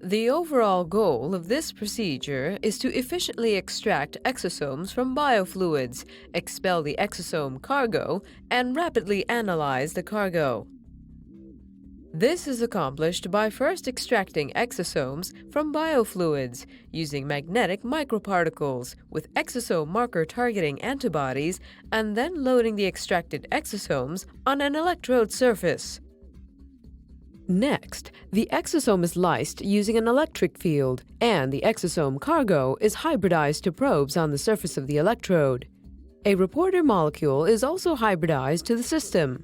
The overall goal of this procedure is to efficiently extract exosomes from biofluids, expel the exosome cargo, and rapidly analyze the cargo. This is accomplished by first extracting exosomes from biofluids using magnetic microparticles with exosome marker targeting antibodies and then loading the extracted exosomes on an electrode surface. Next, the exosome is lysed using an electric field, and the exosome cargo is hybridized to probes on the surface of the electrode. A reporter molecule is also hybridized to the system.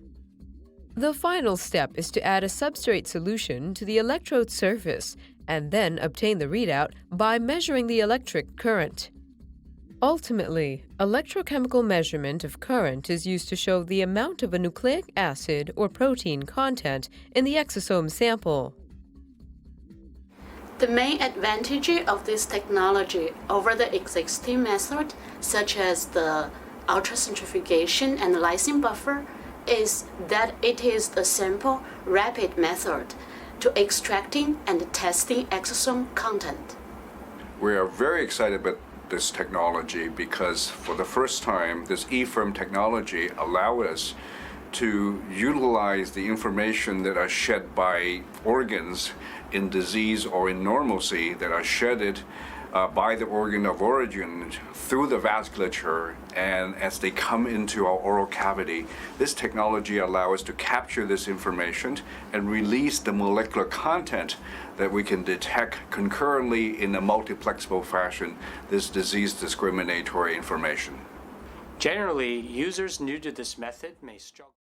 The final step is to add a substrate solution to the electrode surface and then obtain the readout by measuring the electric current. Ultimately, electrochemical measurement of current is used to show the amount of a nucleic acid or protein content in the exosome sample. The main advantage of this technology over the existing method, such as the ultracentrifugation and lysine buffer, is that it is a simple, rapid method to extracting and testing exosome content. We are very excited about this technology because for the first time, this EFIRM technology allows us to utilize the information that are shed by organs in disease or in normalcy that are shedded by the organ of origin through the vasculature, and as they come into our oral cavity, this technology allows us to capture this information and release the molecular content that we can detect concurrently in a multiplexable fashion, this disease discriminatory information. Generally, users new to this method may struggle.